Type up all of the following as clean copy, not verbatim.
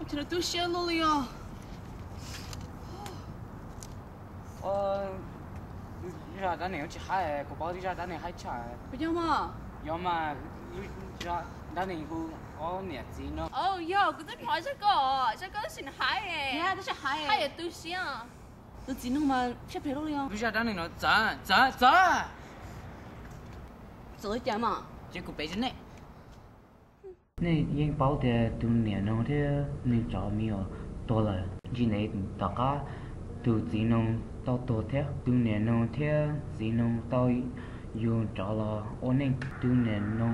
thì nó tôi xe luôn liền. Ra đá này chỉ hai, có bao nhiêu ra đá này hai chả. Bây giờ mà. Giờ mà ra đá này cũng có nhẹ gì nữa. Yo, cái tôi nói chắc có xin hai ấy. Yeah, tôi sẽ hai ấy. Hai ấy tôi xe. Tôi chỉ nó mà xếp hết luôn liền. Ra đá này nó giá. Rồi chả mà. Chỉ có 8 này. Này, những bảo để tụi nè nó thế nên cho mi ở to là chỉ này tất cả tụi gì nó tao to thế tụi nè nó thế gì nó tao dùng cho là ổn định tụi nè nó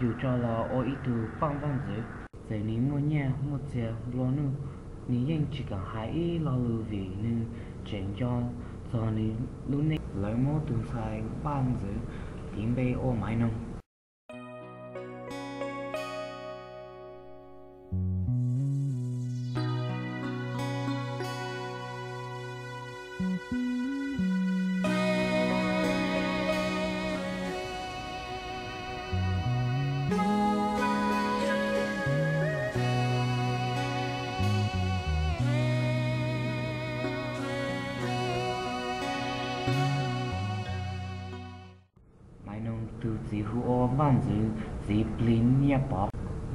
dùng cho là ở ít tụi băng dưới giờ này mua nhà mua xe lo nữa nếu những chỉ cần hai lo lưu vì nên chuyển cho này lúc này lấy mua tụi xài băng dưới tiền bê ở máy nông từ chỉ hữu ban dưới chỉ plin nhẹ bỏ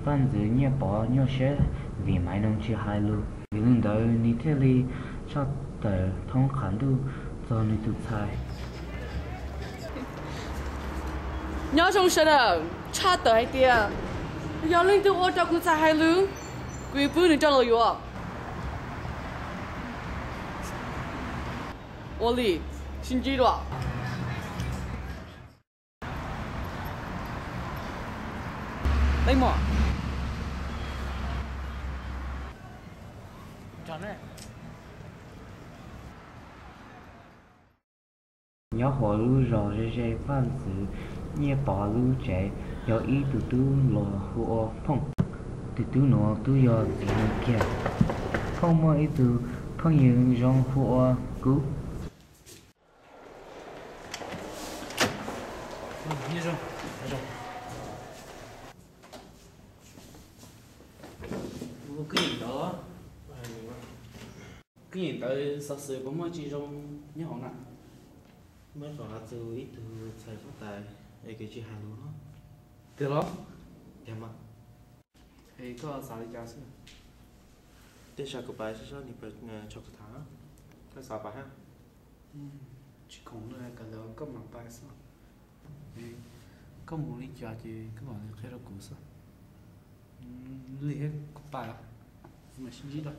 ban dưới nhẹ bỏ nhau sẽ vì máy nông chỉ hai lu vì lần đầu ní thế li cho tờ thông khán du cho ní tụt sai nhau trong sẽ là cha tới tia giờ lên từ ô cho cứ sai hai lu quý bữa nữa cho lo yo ô li xin chỉ rồi lấy mỏ chọn đấy nhớ họ lưu rõ rề văn字nhớ bỏ lưu trẻ nhớ ý từ từ lò hùa phong từ từ nó từ giờ gì nó kia không mà ý từ phong những dòng hùa cứu như rồi cái gì đó cái gì tới thật sự có mấy chị trong nhớ họ nè mới còn hạt dưa ít từ xài phát tài để cái chị hàng luôn đó từ đó em ạ thì có sao đi cho xíu để sao cái bài sao đi bật cho cái tháng cái sao bài ha chỉ còn là cái đó có mặt bài sao có muốn đi chơi thì cái bọn này khá là cũ sao lý hết có bài ạ mà xin gì đó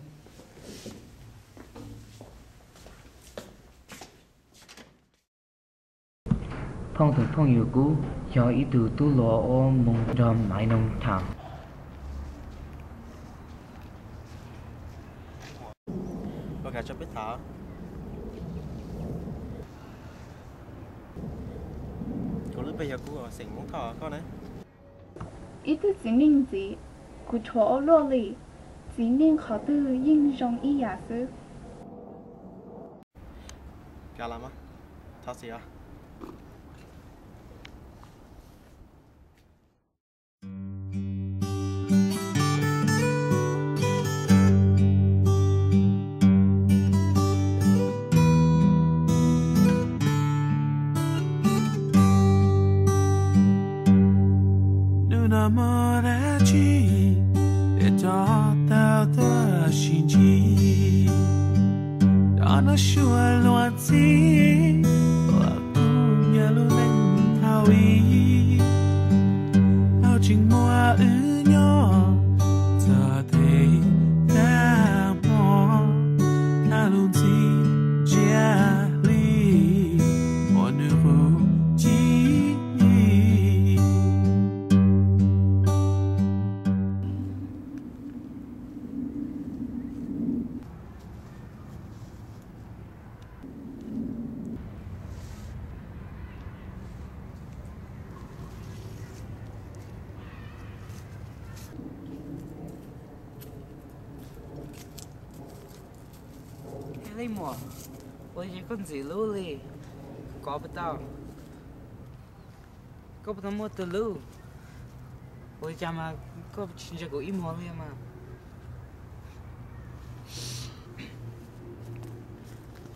phong từ phong yêu cũ cho ý từ tu lò ô mông đom mãi nông thẳng có cả cho biết thở có lúc bây giờ cũ ở sảnh muốn thở con đấy ý tư chỉ ninh gì của chỗ lô lì chỉ ninh khó tư yên rong ý giả sư cả lắm á thở gì à lấy mỏ ôi cái con gì lưu đi có bắt tao có bắt tao mua từ lưu ôi chả mà có chuyện cho có im mỏ liền mà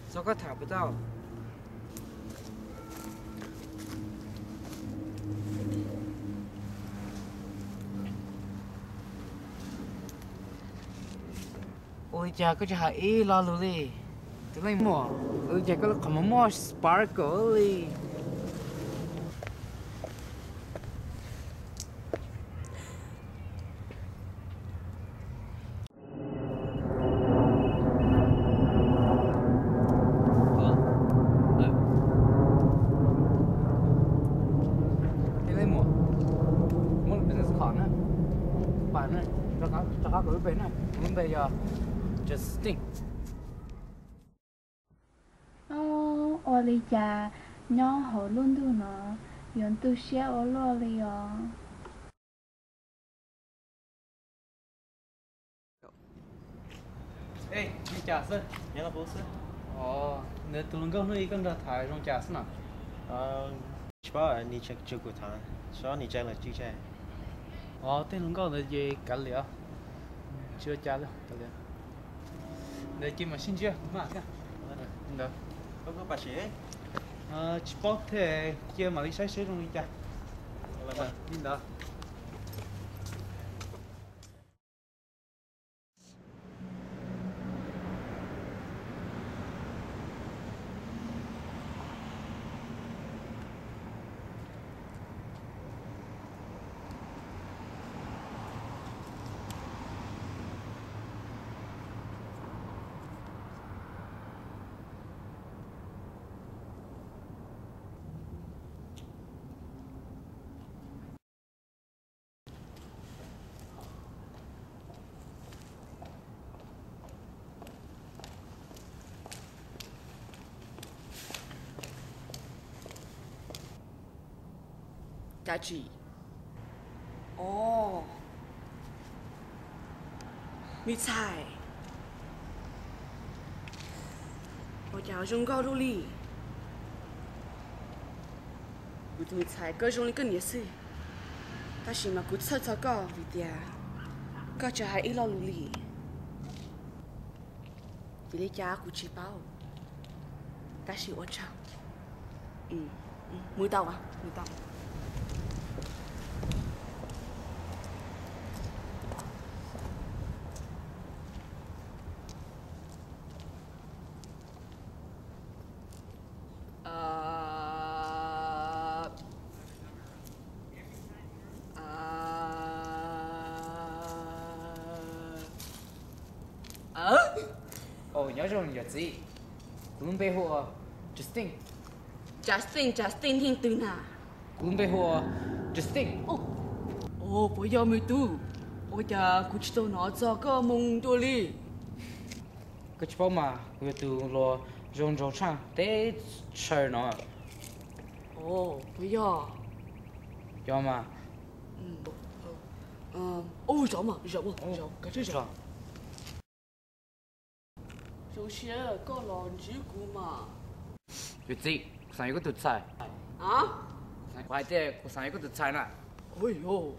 sao có thả bữa tao ôi cha có cha ý lo luôn đi tôi lấy mỏ ôi cha có không mỏ sparkle đi bây giờ just think ô li cha nhỏ hồ luôn tu nó yon tu xe ô lo li yo ê đi trà sân nhớ là bố sư nếu tụi nó không đi con đã thải trong trà sân nào chỉ bảo ni check chưa của thằng sao ni check là chưa check tên nó là gì cả liệu chưa trà đâu cả liệu để chỉ mà xin chưa mà cái được có bà chị ấy chỉ bảo thế kia mà đi sai sử dụng đi trà đi đó giá trị ồ mi sai我家中高路里我就才个中里个年岁但是嘛古测测高为点个就还一老路里为了家古吃饱但是我找没到啊没到nhớ rồi nhớ gì luôn bê hộ Justin 听对呐luôn bê hộ Justin不要没读我家古知道哪找个蒙多里cái chỗ mà người từ lo rong rong chăng để chơi nó不要要嘛绕嘛赶紧绕首先个老几股嘛有gì sang一个独裁快点我上一个独裁呢哎呦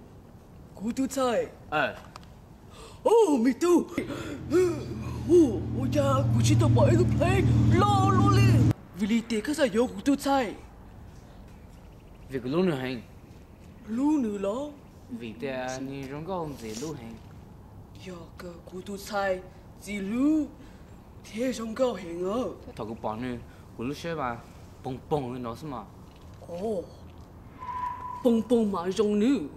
古都菜没读我家古知道把一个 play 老罗哩为了这个是有古都菜vì cái lúc nữa hành lúc nữa lo vì thế ni rong có không gì lúc hành ya cái古都菜只路thế rong cao hành thằng cái bọn này của lúc xưa mà bông bông nó xem mà bông bông mà rong nữ